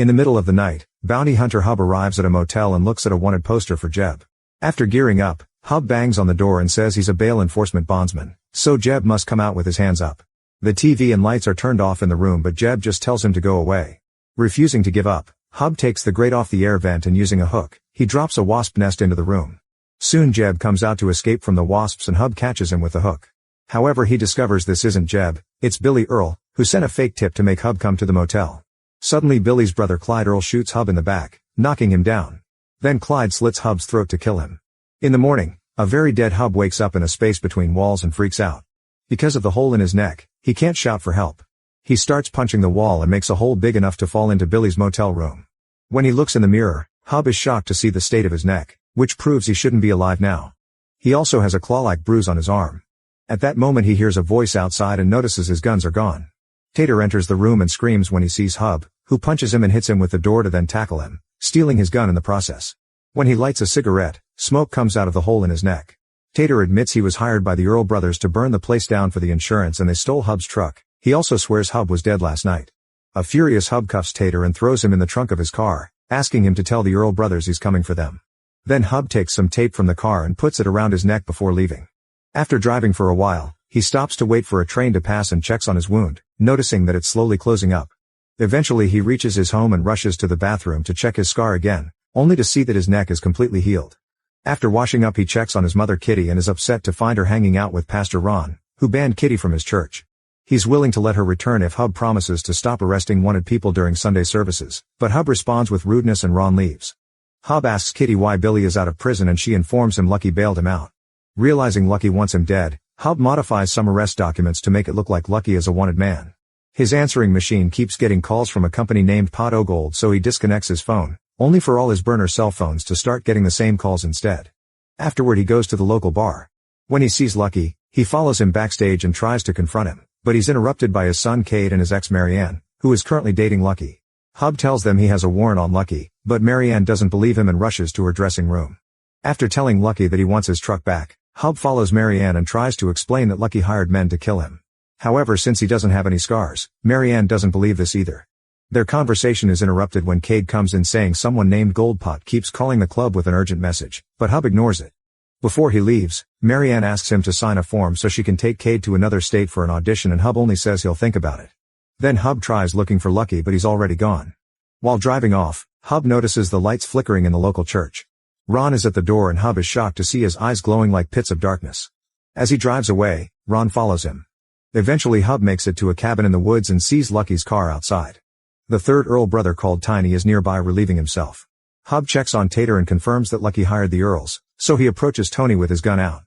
In the middle of the night, bounty hunter Hub arrives at a motel and looks at a wanted poster for Jeb. After gearing up, Hub bangs on the door and says he's a bail enforcement bondsman, so Jeb must come out with his hands up. The TV and lights are turned off in the room, but Jeb just tells him to go away. Refusing to give up, Hub takes the grate off the air vent and using a hook, he drops a wasp nest into the room. Soon Jeb comes out to escape from the wasps and Hub catches him with the hook. However, he discovers this isn't Jeb, it's Billy Earl, who sent a fake tip to make Hub come to the motel. Suddenly Billy's brother Clyde Earl shoots Hub in the back, knocking him down. Then Clyde slits Hub's throat to kill him. In the morning, a very dead Hub wakes up in a space between walls and freaks out. Because of the hole in his neck, he can't shout for help. He starts punching the wall and makes a hole big enough to fall into Billy's motel room. When he looks in the mirror, Hub is shocked to see the state of his neck, which proves he shouldn't be alive now. He also has a claw-like bruise on his arm. At that moment he hears a voice outside and notices his guns are gone. Tater enters the room and screams when he sees Hub, who punches him and hits him with the door to then tackle him, stealing his gun in the process. When he lights a cigarette, smoke comes out of the hole in his neck. Tater admits he was hired by the Earl brothers to burn the place down for the insurance and they stole Hub's truck. He also swears Hub was dead last night. A furious Hub cuffs Tater and throws him in the trunk of his car, asking him to tell the Earl brothers he's coming for them. Then Hub takes some tape from the car and puts it around his neck before leaving. After driving for a while, he stops to wait for a train to pass and checks on his wound, noticing that it's slowly closing up. Eventually he reaches his home and rushes to the bathroom to check his scar again, only to see that his neck is completely healed. After washing up he checks on his mother Kitty and is upset to find her hanging out with Pastor Ron, who banned Kitty from his church. He's willing to let her return if Hub promises to stop arresting wanted people during Sunday services, but Hub responds with rudeness and Ron leaves. Hub asks Kitty why Billy is out of prison and she informs him Lucky bailed him out. Realizing Lucky wants him dead, Hub modifies some arrest documents to make it look like Lucky is a wanted man. His answering machine keeps getting calls from a company named Pot O Gold, so he disconnects his phone, only for all his burner cell phones to start getting the same calls instead. Afterward he goes to the local bar. When he sees Lucky, he follows him backstage and tries to confront him, but he's interrupted by his son Cade and his ex Marianne, who is currently dating Lucky. Hub tells them he has a warrant on Lucky, but Marianne doesn't believe him and rushes to her dressing room. After telling Lucky that he wants his truck back, Hub follows Marianne and tries to explain that Lucky hired men to kill him. However, since he doesn't have any scars, Marianne doesn't believe this either. Their conversation is interrupted when Cade comes in saying someone named Goldpot keeps calling the club with an urgent message, but Hub ignores it. Before he leaves, Marianne asks him to sign a form so she can take Cade to another state for an audition and Hub only says he'll think about it. Then Hub tries looking for Lucky but he's already gone. While driving off, Hub notices the lights flickering in the local church. Ron is at the door and Hub is shocked to see his eyes glowing like pits of darkness. As he drives away, Ron follows him. Eventually Hub makes it to a cabin in the woods and sees Lucky's car outside. The third Earl brother called Tiny is nearby relieving himself. Hub checks on Tater and confirms that Lucky hired the Earls, so he approaches Tony with his gun out.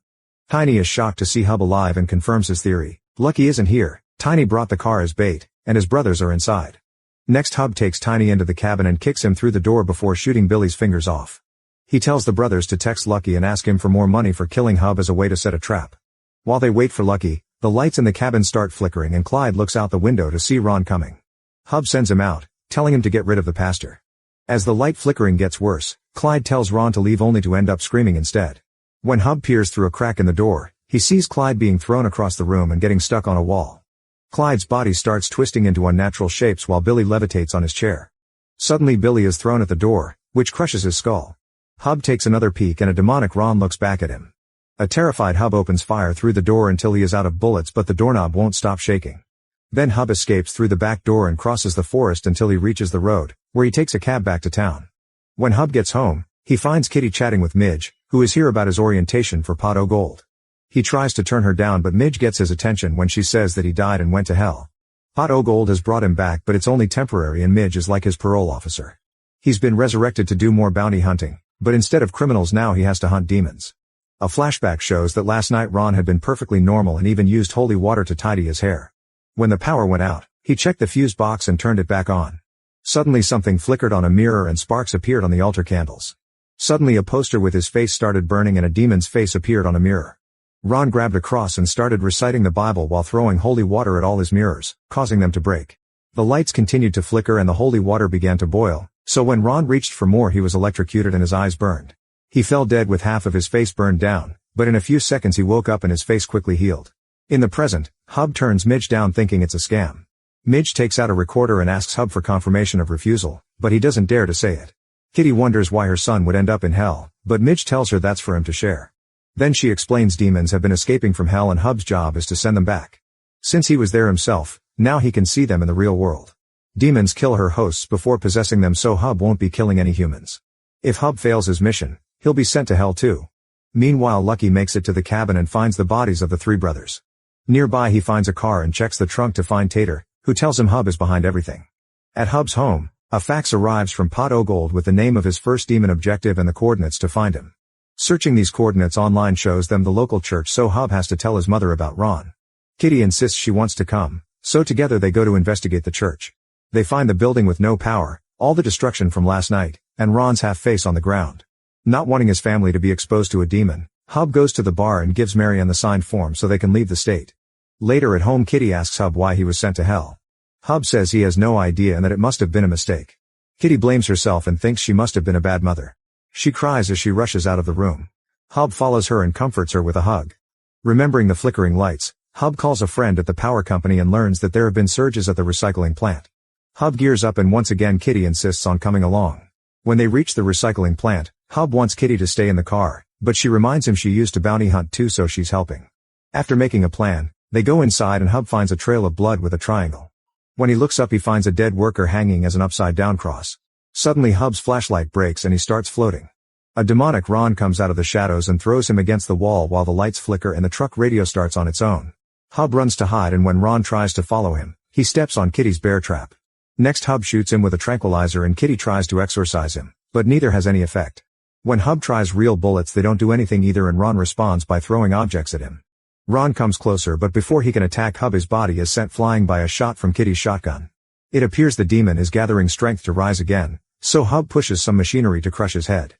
Tiny is shocked to see Hub alive and confirms his theory. Lucky isn't here, Tiny brought the car as bait, and his brothers are inside. Next Hub takes Tiny into the cabin and kicks him through the door before shooting Billy's fingers off. He tells the brothers to text Lucky and ask him for more money for killing Hub as a way to set a trap. While they wait for Lucky, the lights in the cabin start flickering and Clyde looks out the window to see Ron coming. Hub sends him out, telling him to get rid of the pastor. As the light flickering gets worse, Clyde tells Ron to leave only to end up screaming instead. When Hub peers through a crack in the door, he sees Clyde being thrown across the room and getting stuck on a wall. Clyde's body starts twisting into unnatural shapes while Billy levitates on his chair. Suddenly Billy is thrown at the door, which crushes his skull. Hub takes another peek and a demonic Ron looks back at him. A terrified Hub opens fire through the door until he is out of bullets, but the doorknob won't stop shaking. Then Hub escapes through the back door and crosses the forest until he reaches the road, where he takes a cab back to town. When Hub gets home, he finds Kitty chatting with Midge, who is here about his orientation for Pot O Gold. He tries to turn her down but Midge gets his attention when she says that he died and went to hell. Pot O Gold has brought him back but it's only temporary and Midge is like his parole officer. He's been resurrected to do more bounty hunting, but instead of criminals now he has to hunt demons. A flashback shows that last night Ron had been perfectly normal and even used holy water to tidy his hair. When the power went out, he checked the fuse box and turned it back on. Suddenly something flickered on a mirror and sparks appeared on the altar candles. Suddenly a poster with his face started burning and a demon's face appeared on a mirror. Ron grabbed a cross and started reciting the Bible while throwing holy water at all his mirrors, causing them to break. The lights continued to flicker and the holy water began to boil, so when Ron reached for more he was electrocuted and his eyes burned. He fell dead with half of his face burned down, but in a few seconds he woke up and his face quickly healed. In the present, Hub turns Midge down thinking it's a scam. Midge takes out a recorder and asks Hub for confirmation of refusal, but he doesn't dare to say it. Kitty wonders why her son would end up in hell, but Midge tells her that's for him to share. Then she explains demons have been escaping from hell and Hub's job is to send them back. Since he was there himself, now he can see them in the real world. Demons kill her hosts before possessing them, so Hub won't be killing any humans. If Hub fails his mission, he'll be sent to hell too. Meanwhile, Lucky makes it to the cabin and finds the bodies of the three brothers. Nearby he finds a car and checks the trunk to find Tater, who tells him Hub is behind everything. At Hub's home, a fax arrives from Pot Ogold with the name of his first demon objective and the coordinates to find him. Searching these coordinates online shows them the local church, so Hub has to tell his mother about Ron. Kitty insists she wants to come, so together they go to investigate the church. They find the building with no power, all the destruction from last night, and Ron's half-face on the ground. Not wanting his family to be exposed to a demon, Hub goes to the bar and gives Marianne the signed form so they can leave the state. Later at home, Kitty asks Hub why he was sent to hell. Hub says he has no idea and that it must have been a mistake. Kitty blames herself and thinks she must have been a bad mother. She cries as she rushes out of the room. Hub follows her and comforts her with a hug. Remembering the flickering lights, Hub calls a friend at the power company and learns that there have been surges at the recycling plant. Hub gears up and once again Kitty insists on coming along. When they reach the recycling plant, Hub wants Kitty to stay in the car, but she reminds him she used to bounty hunt too, so she's helping. After making a plan, they go inside and Hub finds a trail of blood with a triangle. When he looks up, he finds a dead worker hanging as an upside-down cross. Suddenly Hub's flashlight breaks and he starts floating. A demonic Ron comes out of the shadows and throws him against the wall while the lights flicker and the truck radio starts on its own. Hub runs to hide, and when Ron tries to follow him, he steps on Kitty's bear trap. Next, Hub shoots him with a tranquilizer and Kitty tries to exorcise him, but neither has any effect. When Hub tries real bullets, they don't do anything either, and Ron responds by throwing objects at him. Ron comes closer, but before he can attack Hub, his body is sent flying by a shot from Kitty's shotgun. It appears the demon is gathering strength to rise again, so Hub pushes some machinery to crush his head.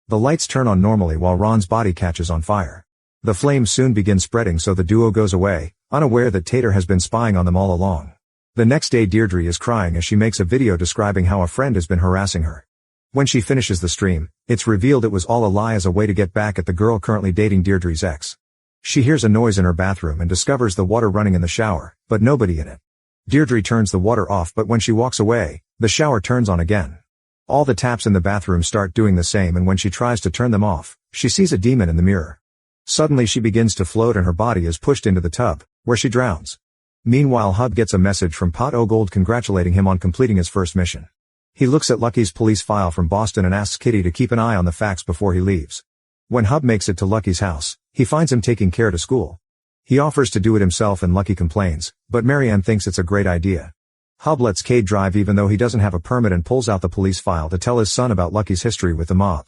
The lights turn on normally while Ron's body catches on fire. The flames soon begin spreading, so the duo goes away, unaware that Tater has been spying on them all along. The next day, Deirdre is crying as she makes a video describing how a friend has been harassing her. When she finishes the stream, it's revealed it was all a lie as a way to get back at the girl currently dating Deirdre's ex. She hears a noise in her bathroom and discovers the water running in the shower, but nobody in it. Deirdre turns the water off, but when she walks away, the shower turns on again. All the taps in the bathroom start doing the same, and when she tries to turn them off, she sees a demon in the mirror. Suddenly she begins to float and her body is pushed into the tub, where she drowns. Meanwhile, Hub gets a message from Pot Ogold congratulating him on completing his first mission. He looks at Lucky's police file from Boston and asks Kitty to keep an eye on the fax before he leaves. When Hub makes it to Lucky's house, he finds him taking Care to school. He offers to do it himself and Lucky complains, but Marianne thinks it's a great idea. Hub lets Cade drive even though he doesn't have a permit and pulls out the police file to tell his son about Lucky's history with the mob.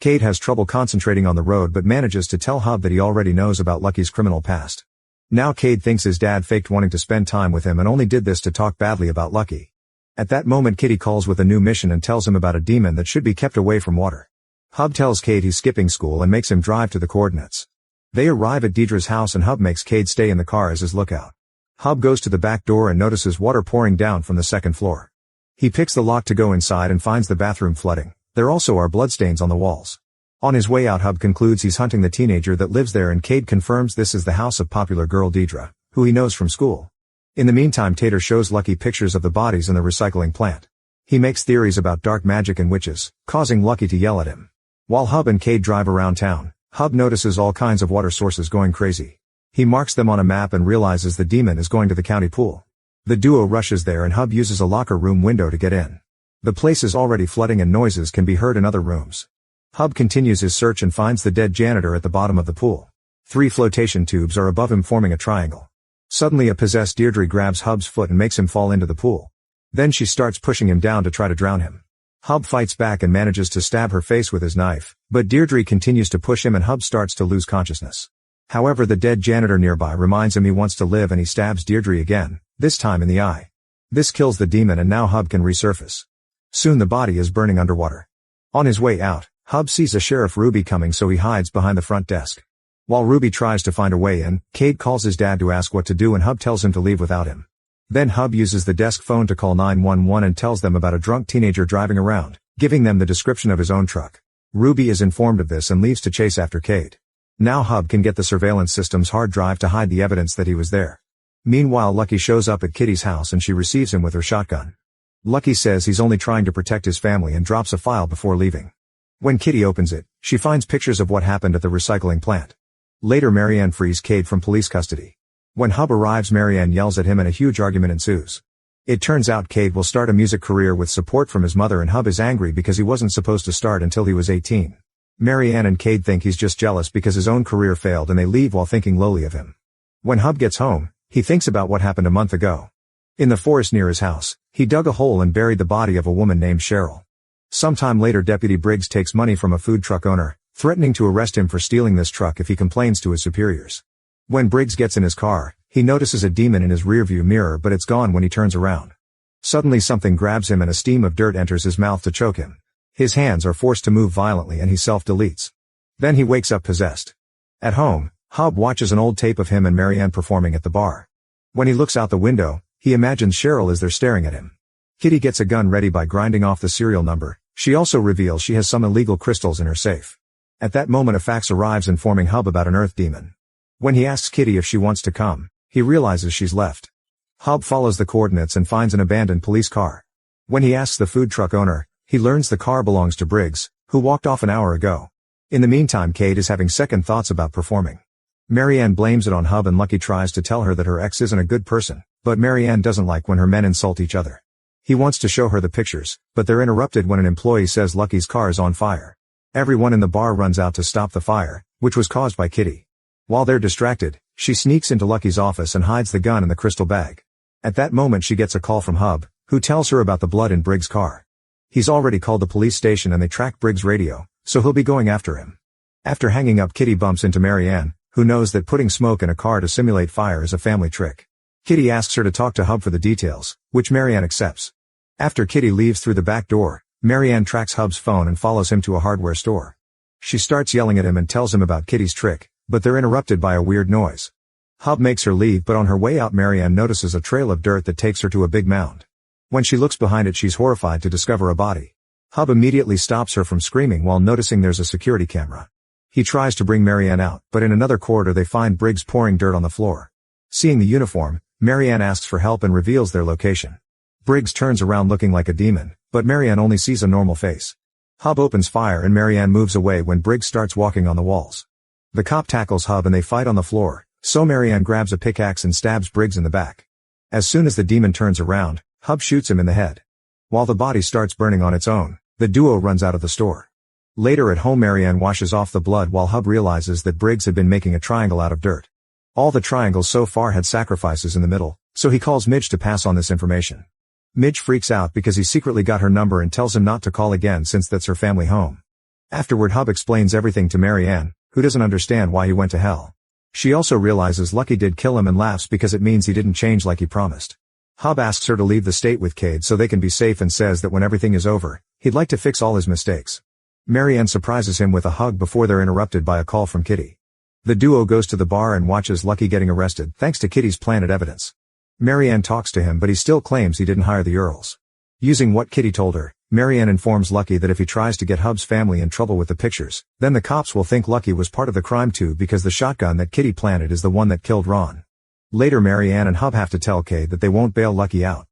Cade has trouble concentrating on the road but manages to tell Hub that he already knows about Lucky's criminal past. Now Cade thinks his dad faked wanting to spend time with him and only did this to talk badly about Lucky. At that moment, Kitty calls with a new mission and tells him about a demon that should be kept away from water. Hub tells Cade he's skipping school and makes him drive to the coordinates. They arrive at Deirdre's house and Hub makes Cade stay in the car as his lookout. Hub goes to the back door and notices water pouring down from the second floor. He picks the lock to go inside and finds the bathroom flooding. There also are bloodstains on the walls. On his way out, Hub concludes he's hunting the teenager that lives there, and Cade confirms this is the house of popular girl Deidre, who he knows from school. In the meantime, Tater shows Lucky pictures of the bodies in the recycling plant. He makes theories about dark magic and witches, causing Lucky to yell at him. While Hub and Cade drive around town, Hub notices all kinds of water sources going crazy. He marks them on a map and realizes the demon is going to the county pool. The duo rushes there and Hub uses a locker room window to get in. The place is already flooding and noises can be heard in other rooms. Hub continues his search and finds the dead janitor at the bottom of the pool. 3 flotation tubes are above him forming a triangle. Suddenly a possessed Deirdre grabs Hub's foot and makes him fall into the pool. Then she starts pushing him down to try to drown him. Hub fights back and manages to stab her face with his knife, but Deirdre continues to push him and Hub starts to lose consciousness. However, the dead janitor nearby reminds him he wants to live and he stabs Deirdre again, this time in the eye. This kills the demon and now Hub can resurface. Soon the body is burning underwater. On his way out, Hub sees a Sheriff Ruby coming, so he hides behind the front desk. While Ruby tries to find a way in, Cade calls his dad to ask what to do and Hub tells him to leave without him. Then Hub uses the desk phone to call 911 and tells them about a drunk teenager driving around, giving them the description of his own truck. Ruby is informed of this and leaves to chase after Cade. Now Hub can get the surveillance system's hard drive to hide the evidence that he was there. Meanwhile, Lucky shows up at Kitty's house and she receives him with her shotgun. Lucky says he's only trying to protect his family and drops a file before leaving. When Kitty opens it, she finds pictures of what happened at the recycling plant. Later Marianne frees Cade from police custody. When Hub arrives, Marianne yells at him and a huge argument ensues. It turns out Cade will start a music career with support from his mother, and Hub is angry because he wasn't supposed to start until he was 18. Marianne and Cade think he's just jealous because his own career failed, and they leave while thinking lowly of him. When Hub gets home, he thinks about what happened a month ago. In the forest near his house, he dug a hole and buried the body of a woman named Cheryl. Sometime later, Deputy Briggs takes money from a food truck owner, threatening to arrest him for stealing this truck if he complains to his superiors. When Briggs gets in his car, he notices a demon in his rearview mirror, but it's gone when he turns around. Suddenly something grabs him and a steam of dirt enters his mouth to choke him. His hands are forced to move violently and he self-deletes. Then he wakes up possessed. At home, Hub watches an old tape of him and Marianne performing at the bar. When he looks out the window, he imagines Cheryl is there staring at him. Kitty gets a gun ready by grinding off the serial number. She also reveals she has some illegal crystals in her safe. At that moment, a fax arrives informing Hub about an earth demon. When he asks Kitty if she wants to come, he realizes she's left. Hub follows the coordinates and finds an abandoned police car. When he asks the food truck owner, he learns the car belongs to Briggs, who walked off an hour ago. In the meantime, Cade is having second thoughts about performing. Marianne blames it on Hub and Lucky tries to tell her that her ex isn't a good person, but Marianne doesn't like when her men insult each other. He wants to show her the pictures, but they're interrupted when an employee says Lucky's car is on fire. Everyone in the bar runs out to stop the fire, which was caused by Kitty. While they're distracted, she sneaks into Lucky's office and hides the gun in the crystal bag. At that moment she gets a call from Hub, who tells her about the blood in Briggs' car. He's already called the police station and they track Briggs' radio, so he'll be going after him. After hanging up, Kitty bumps into Marianne, who knows that putting smoke in a car to simulate fire is a family trick. Kitty asks her to talk to Hub for the details, which Marianne accepts. After Kitty leaves through the back door, Marianne tracks Hub's phone and follows him to a hardware store. She starts yelling at him and tells him about Kitty's trick, but they're interrupted by a weird noise. Hub makes her leave, but on her way out Marianne notices a trail of dirt that takes her to a big mound. When she looks behind it, she's horrified to discover a body. Hub immediately stops her from screaming while noticing there's a security camera. He tries to bring Marianne out, but in another corridor they find Briggs pouring dirt on the floor. Seeing the uniform, Marianne asks for help and reveals their location. Briggs turns around looking like a demon, but Marianne only sees a normal face. Hub opens fire and Marianne moves away when Briggs starts walking on the walls. The cop tackles Hub and they fight on the floor, so Marianne grabs a pickaxe and stabs Briggs in the back. As soon as the demon turns around, Hub shoots him in the head. While the body starts burning on its own, the duo runs out of the store. Later at home, Marianne washes off the blood while Hub realizes that Briggs had been making a triangle out of dirt. All the triangles so far had sacrifices in the middle, so he calls Midge to pass on this information. Midge freaks out because he secretly got her number and tells him not to call again since that's her family home. Afterward, Hub explains everything to Marianne, who doesn't understand why he went to hell. She also realizes Lucky did kill him and laughs because it means he didn't change like he promised. Hub asks her to leave the state with Cade so they can be safe and says that when everything is over, he'd like to fix all his mistakes. Marianne surprises him with a hug before they're interrupted by a call from Kitty. The duo goes to the bar and watches Lucky getting arrested thanks to Kitty's planted evidence. Marianne talks to him but he still claims he didn't hire the Earls. Using what Kitty told her, Marianne informs Lucky that if he tries to get Hub's family in trouble with the pictures, then the cops will think Lucky was part of the crime too because the shotgun that Kitty planted is the one that killed Ron. Later, Marianne and Hub have to tell Cade that they won't bail Lucky out.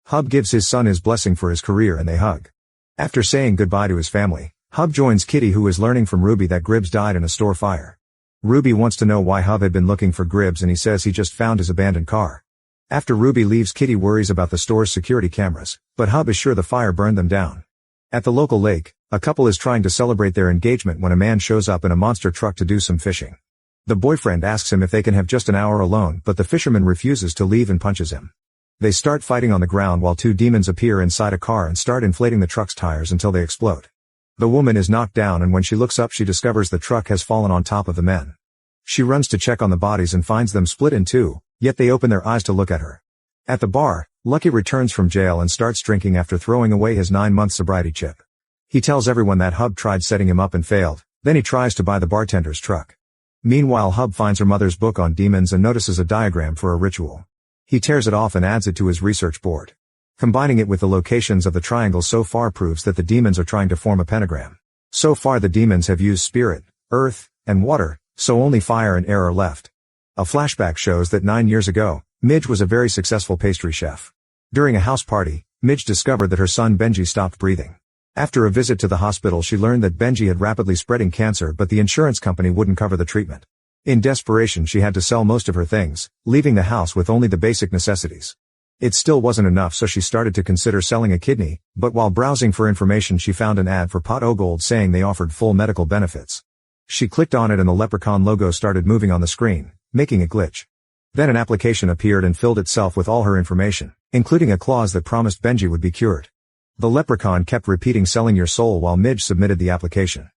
Hub gives his son his blessing for his career and they hug. After saying goodbye to his family, Hub joins Kitty, who is learning from Ruby that Gribbs died in a store fire. Ruby wants to know why Hub had been looking for Gribbs and he says he just found his abandoned car. After Ruby leaves, Kitty worries about the store's security cameras, but Hub is sure the fire burned them down. At the local lake, a couple is trying to celebrate their engagement when a man shows up in a monster truck to do some fishing. The boyfriend asks him if they can have just an hour alone, but the fisherman refuses to leave and punches him. They start fighting on the ground while two demons appear inside a car and start inflating the truck's tires until they explode. The woman is knocked down and when she looks up she discovers the truck has fallen on top of the men. She runs to check on the bodies and finds them split in two, yet they open their eyes to look at her. At the bar, Lucky returns from jail and starts drinking after throwing away his 9-month sobriety chip. He tells everyone that Hub tried setting him up and failed, then he tries to buy the bartender's truck. Meanwhile, Hub finds her mother's book on demons and notices a diagram for a ritual. He tears it off and adds it to his research board. Combining it with the locations of the triangles so far proves that the demons are trying to form a pentagram. So far the demons have used spirit, earth, and water, so only fire and air are left. A flashback shows that 9 years ago, Midge was a very successful pastry chef. During a house party, Midge discovered that her son Benji stopped breathing. After a visit to the hospital, she learned that Benji had rapidly spreading cancer, but the insurance company wouldn't cover the treatment. In desperation, she had to sell most of her things, leaving the house with only the basic necessities. It still wasn't enough, so she started to consider selling a kidney, but while browsing for information she found an ad for Pot O Gold saying they offered full medical benefits. She clicked on it and the leprechaun logo started moving on the screen, making it glitch. Then an application appeared and filled itself with all her information, including a clause that promised Benji would be cured. The leprechaun kept repeating selling your soul while Midge submitted the application.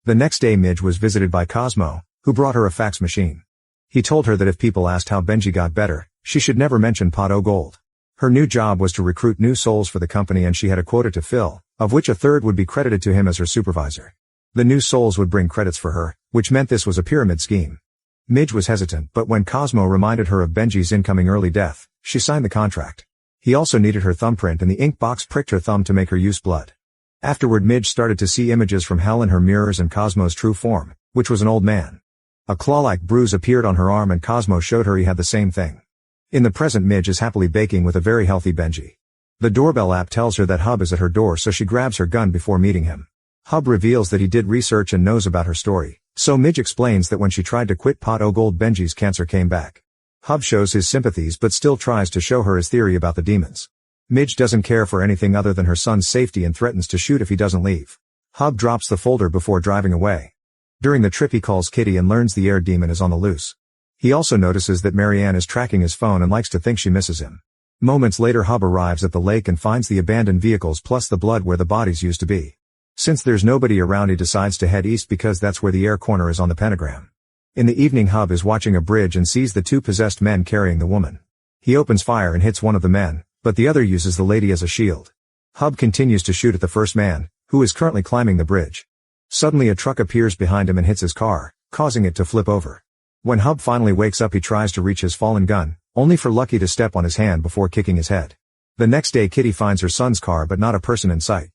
The next day Midge was visited by Cosmo, who brought her a fax machine. He told her that if people asked how Benji got better, she should never mention Pot O Gold. Her new job was to recruit new souls for the company and she had a quota to fill, of which a third would be credited to him as her supervisor. The new souls would bring credits for her, which meant this was a pyramid scheme. Midge was hesitant, but when Cosmo reminded her of Benji's incoming early death, she signed the contract. He also needed her thumbprint and the ink box pricked her thumb to make her use blood. Afterward Midge started to see images from hell in her mirrors and Cosmo's true form, which was an old man. A claw-like bruise appeared on her arm and Cosmo showed her he had the same thing. In the present Midge is happily baking with a very healthy Benji. The doorbell app tells her that Hub is at her door, so she grabs her gun before meeting him. Hub reveals that he did research and knows about her story, so Midge explains that when she tried to quit Pot O Gold Benji's cancer came back. Hub shows his sympathies but still tries to show her his theory about the demons. Midge doesn't care for anything other than her son's safety and threatens to shoot if he doesn't leave. Hub drops the folder before driving away. During the trip he calls Kitty and learns the air demon is on the loose. He also notices that Marianne is tracking his phone and likes to think she misses him. Moments later Hub arrives at the lake and finds the abandoned vehicles plus the blood where the bodies used to be. Since there's nobody around he decides to head east because that's where the air corner is on the pentagram. In the evening Hub is watching a bridge and sees the two possessed men carrying the woman. He opens fire and hits one of the men, but the other uses the lady as a shield. Hub continues to shoot at the first man, who is currently climbing the bridge. Suddenly a truck appears behind him and hits his car, causing it to flip over. When Hub finally wakes up he tries to reach his fallen gun, only for Lucky to step on his hand before kicking his head. The next day Kitty finds her son's car but not a person in sight.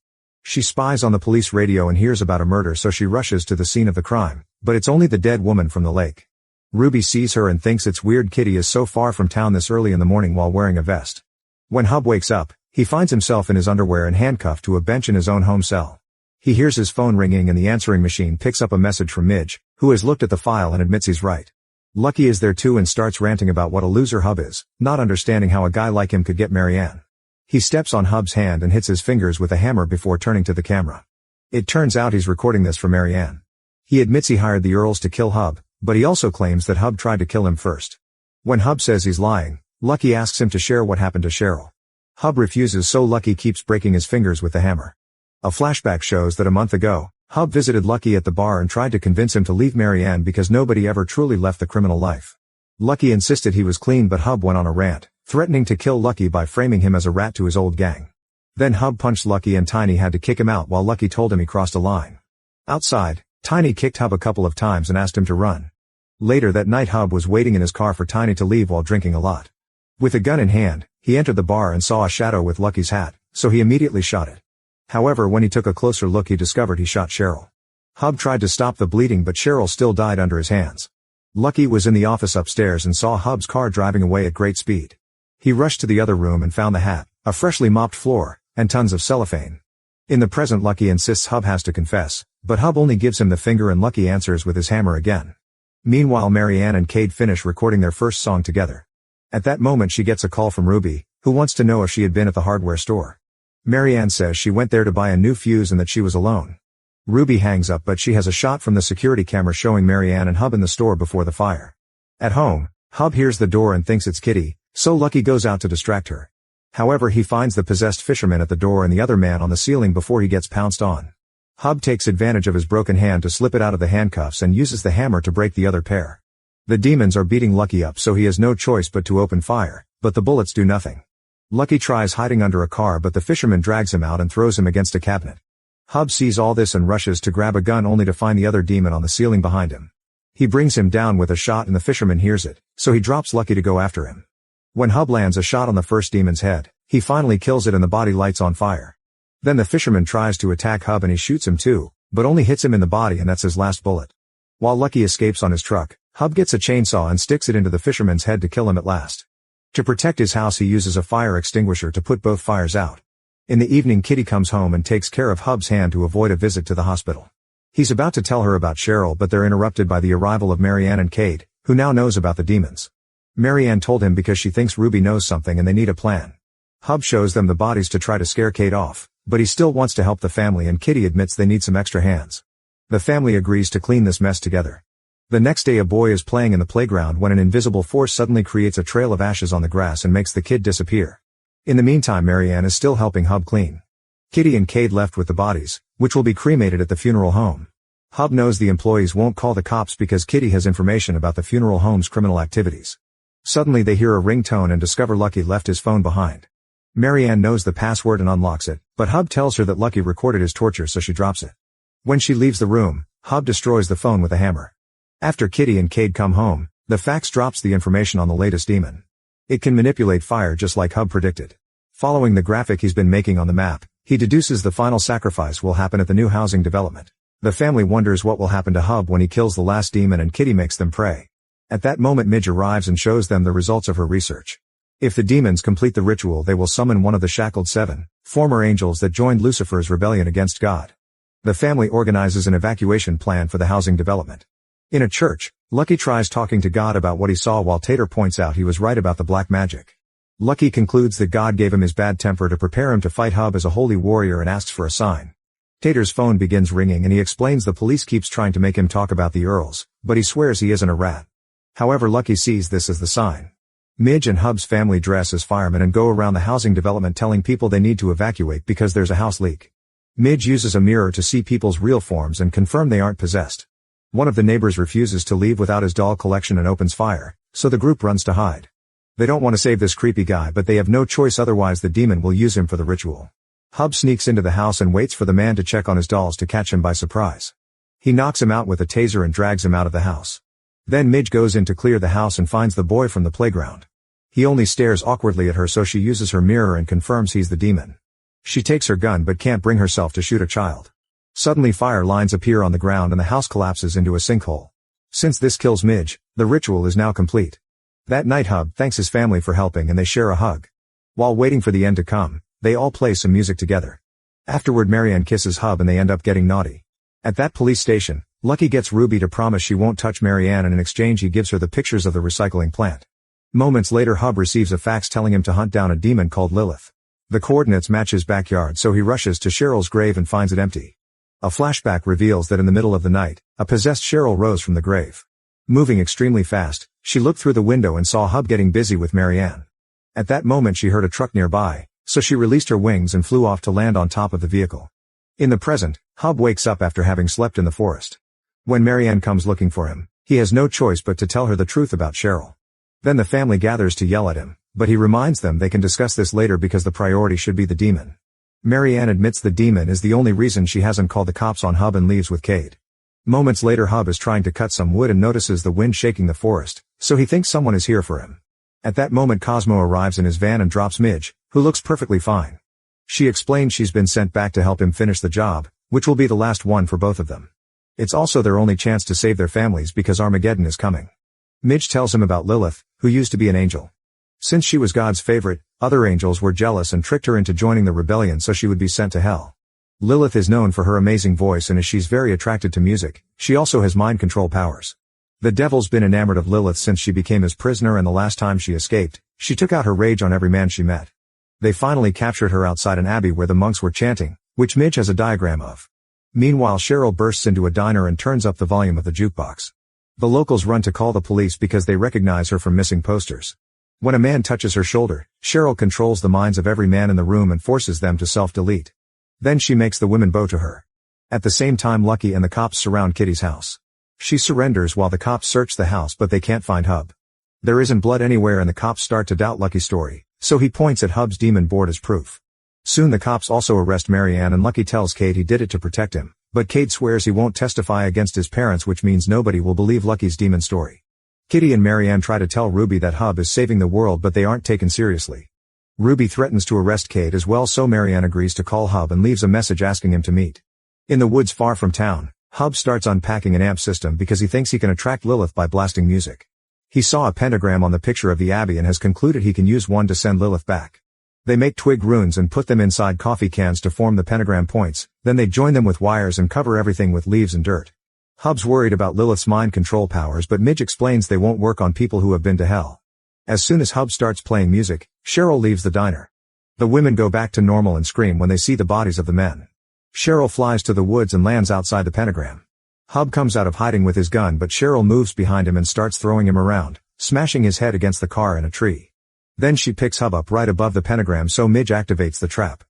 She spies on the police radio and hears about a murder, so she rushes to the scene of the crime, but it's only the dead woman from the lake. Ruby sees her and thinks it's weird Kitty is so far from town this early in the morning while wearing a vest. When Hub wakes up, he finds himself in his underwear and handcuffed to a bench in his own home cell. He hears his phone ringing and the answering machine picks up a message from Midge, who has looked at the file and admits he's right. Lucky is there too and starts ranting about what a loser Hub is, not understanding how a guy like him could get Marianne. He steps on Hub's hand and hits his fingers with a hammer before turning to the camera. It turns out he's recording this for Marianne. He admits he hired the Earls to kill Hub, but he also claims that Hub tried to kill him first. When Hub says he's lying, Lucky asks him to share what happened to Cheryl. Hub refuses, so Lucky keeps breaking his fingers with the hammer. A flashback shows that a month ago, Hub visited Lucky at the bar and tried to convince him to leave Marianne because nobody ever truly left the criminal life. Lucky insisted he was clean, but Hub went on a rant, threatening to kill Lucky by framing him as a rat to his old gang. Then Hub punched Lucky and Tiny had to kick him out while Lucky told him he crossed a line. Outside, Tiny kicked Hub a couple of times and asked him to run. Later that night Hub was waiting in his car for Tiny to leave while drinking a lot. With a gun in hand, he entered the bar and saw a shadow with Lucky's hat, so he immediately shot it. However, when he took a closer look he discovered he shot Cheryl. Hub tried to stop the bleeding but Cheryl still died under his hands. Lucky was in the office upstairs and saw Hub's car driving away at great speed. He rushed to the other room and found the hat, a freshly mopped floor, and tons of cellophane. In the present Lucky insists Hub has to confess, but Hub only gives him the finger and Lucky answers with his hammer again. Meanwhile Marianne and Cade finish recording their first song together. At that moment she gets a call from Ruby, who wants to know if she had been at the hardware store. Marianne says she went there to buy a new fuse and that she was alone. Ruby hangs up but she has a shot from the security camera showing Marianne and Hub in the store before the fire. At home, Hub hears the door and thinks it's Kitty, so Lucky goes out to distract her. However, he finds the possessed fisherman at the door and the other man on the ceiling before he gets pounced on. Hub takes advantage of his broken hand to slip it out of the handcuffs and uses the hammer to break the other pair. The demons are beating Lucky up, so he has no choice but to open fire, but the bullets do nothing. Lucky tries hiding under a car but the fisherman drags him out and throws him against a cabinet. Hub sees all this and rushes to grab a gun only to find the other demon on the ceiling behind him. He brings him down with a shot and the fisherman hears it, so he drops Lucky to go after him. When Hub lands a shot on the first demon's head, he finally kills it and the body lights on fire. Then the fisherman tries to attack Hub and he shoots him too, but only hits him in the body and that's his last bullet. While Lucky escapes on his truck, Hub gets a chainsaw and sticks it into the fisherman's head to kill him at last. To protect his house he uses a fire extinguisher to put both fires out. In the evening, Kitty comes home and takes care of Hub's hand to avoid a visit to the hospital. He's about to tell her about Cheryl, but they're interrupted by the arrival of Marianne and Cade, who now knows about the demons. Marianne told him because she thinks Ruby knows something and they need a plan. Hub shows them the bodies to try to scare Cade off, but he still wants to help the family, and Kitty admits they need some extra hands. The family agrees to clean this mess together. The next day, a boy is playing in the playground when an invisible force suddenly creates a trail of ashes on the grass and makes the kid disappear. In the meantime, Marianne is still helping Hub clean. Kitty and Cade left with the bodies, which will be cremated at the funeral home. Hub knows the employees won't call the cops because Kitty has information about the funeral home's criminal activities. Suddenly they hear a ringtone and discover Lucky left his phone behind. Marianne knows the password and unlocks it, but Hub tells her that Lucky recorded his torture, so she drops it. When she leaves the room, Hub destroys the phone with a hammer. After Kitty and Cade come home, the fax drops the information on the latest demon. It can manipulate fire just like Hub predicted. Following the graphic he's been making on the map, he deduces the final sacrifice will happen at the new housing development. The family wonders what will happen to Hub when he kills the last demon, and Kitty makes them pray. At that moment, Midge arrives and shows them the results of her research. If the demons complete the ritual, they will summon one of the shackled 7 former angels that joined Lucifer's rebellion against God. The family organizes an evacuation plan for the housing development. In a church, Lucky tries talking to God about what he saw, while Tater points out he was right about the black magic. Lucky concludes that God gave him his bad temper to prepare him to fight Hub as a holy warrior and asks for a sign. Tater's phone begins ringing and he explains the police keeps trying to make him talk about the Earls, but he swears he isn't a rat. However, Lucky sees this as the sign. Midge and Hub's family dress as firemen and go around the housing development telling people they need to evacuate because there's a house leak. Midge uses a mirror to see people's real forms and confirm they aren't possessed. One of the neighbors refuses to leave without his doll collection and opens fire, so the group runs to hide. They don't want to save this creepy guy, but they have no choice, otherwise the demon will use him for the ritual. Hub sneaks into the house and waits for the man to check on his dolls to catch him by surprise. He knocks him out with a taser and drags him out of the house. Then Midge goes in to clear the house and finds the boy from the playground. He only stares awkwardly at her, so she uses her mirror and confirms he's the demon. She takes her gun but can't bring herself to shoot a child. Suddenly fire lines appear on the ground and the house collapses into a sinkhole. Since this kills Midge, the ritual is now complete. That night Hub thanks his family for helping and they share a hug. While waiting for the end to come, they all play some music together. Afterward, Marianne kisses Hub and they end up getting naughty. At that police station, Lucky gets Ruby to promise she won't touch Marianne, and in exchange he gives her the pictures of the recycling plant. Moments later, Hub receives a fax telling him to hunt down a demon called Lilith. The coordinates match his backyard, so he rushes to Cheryl's grave and finds it empty. A flashback reveals that in the middle of the night, a possessed Cheryl rose from the grave. Moving extremely fast, she looked through the window and saw Hub getting busy with Marianne. At that moment she heard a truck nearby, so she released her wings and flew off to land on top of the vehicle. In the present, Hub wakes up after having slept in the forest. When Marianne comes looking for him, he has no choice but to tell her the truth about Cheryl. Then the family gathers to yell at him, but he reminds them they can discuss this later because the priority should be the demon. Marianne admits the demon is the only reason she hasn't called the cops on Hub and leaves with Cade. Moments later, Hub is trying to cut some wood and notices the wind shaking the forest, so he thinks someone is here for him. At that moment Cosmo arrives in his van and drops Midge, who looks perfectly fine. She explains she's been sent back to help him finish the job, which will be the last one for both of them. It's also their only chance to save their families because Armageddon is coming. Midge tells him about Lilith, who used to be an angel. Since she was God's favorite, other angels were jealous and tricked her into joining the rebellion so she would be sent to hell. Lilith is known for her amazing voice, and as she's very attracted to music, she also has mind control powers. The devil's been enamored of Lilith since she became his prisoner, and the last time she escaped, she took out her rage on every man she met. They finally captured her outside an abbey where the monks were chanting, which Midge has a diagram of. Meanwhile, Cheryl bursts into a diner and turns up the volume of the jukebox. The locals run to call the police because they recognize her from missing posters. When a man touches her shoulder, Cheryl controls the minds of every man in the room and forces them to self-delete. Then she makes the women bow to her. At the same time, Lucky and the cops surround Kitty's house. She surrenders while the cops search the house, but they can't find Hub. There isn't blood anywhere and the cops start to doubt Lucky's story, so he points at Hub's demon board as proof. Soon the cops also arrest Marianne and Lucky tells Cade he did it to protect him, but Cade swears he won't testify against his parents, which means nobody will believe Lucky's demon story. Kitty and Marianne try to tell Ruby that Hub is saving the world, but they aren't taken seriously. Ruby threatens to arrest Cade as well, so Marianne agrees to call Hub and leaves a message asking him to meet. In the woods far from town, Hub starts unpacking an amp system because he thinks he can attract Lilith by blasting music. He saw a pentagram on the picture of the abbey and has concluded he can use one to send Lilith back. They make twig runes and put them inside coffee cans to form the pentagram points, then they join them with wires and cover everything with leaves and dirt. Hub's worried about Lilith's mind control powers, but Midge explains they won't work on people who have been to hell. As soon as Hub starts playing music, Cheryl leaves the diner. The women go back to normal and scream when they see the bodies of the men. Cheryl flies to the woods and lands outside the pentagram. Hub comes out of hiding with his gun, but Cheryl moves behind him and starts throwing him around, smashing his head against the car and a tree. Then she picks Hub up right above the pentagram, so Midge activates the trap.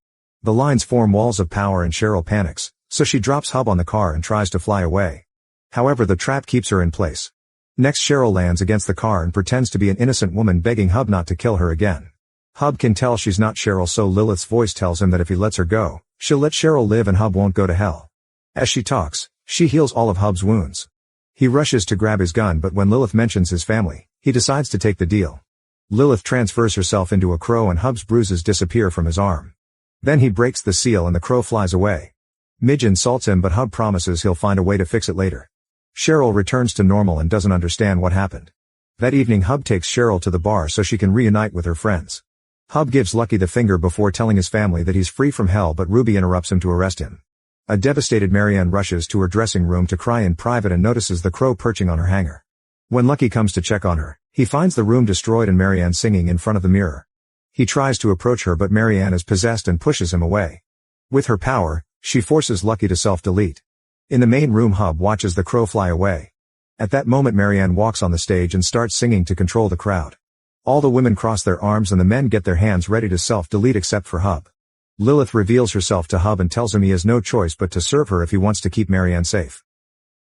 The lines form walls of power and Cheryl panics, so she drops Hub on the car and tries to fly away. However, the trap keeps her in place. Next, Cheryl lands against the car and pretends to be an innocent woman begging Hub not to kill her again. Hub can tell she's not Cheryl, so Lilith's voice tells him that if he lets her go, she'll let Cheryl live and Hub won't go to hell. As she talks, she heals all of Hub's wounds. He rushes to grab his gun, but when Lilith mentions his family, he decides to take the deal. Lilith transfers herself into a crow and Hub's bruises disappear from his arm. Then he breaks the seal and the crow flies away. Midge insults him, but Hub promises he'll find a way to fix it later. Cheryl returns to normal and doesn't understand what happened. That evening, Hub takes Cheryl to the bar so she can reunite with her friends. Hub gives Lucky the finger before telling his family that he's free from hell, but Ruby interrupts him to arrest him. A devastated Marianne rushes to her dressing room to cry in private and notices the crow perching on her hanger. When Lucky comes to check on her, he finds the room destroyed and Marianne singing in front of the mirror. He tries to approach her, but Marianne is possessed and pushes him away. With her power, she forces Lucky to self-delete. In the main room, Hub watches the crow fly away. At that moment, Marianne walks on the stage and starts singing to control the crowd. All the women cross their arms and the men get their hands ready to self-delete except for Hub. Lilith reveals herself to Hub and tells him he has no choice but to serve her if he wants to keep Marianne safe.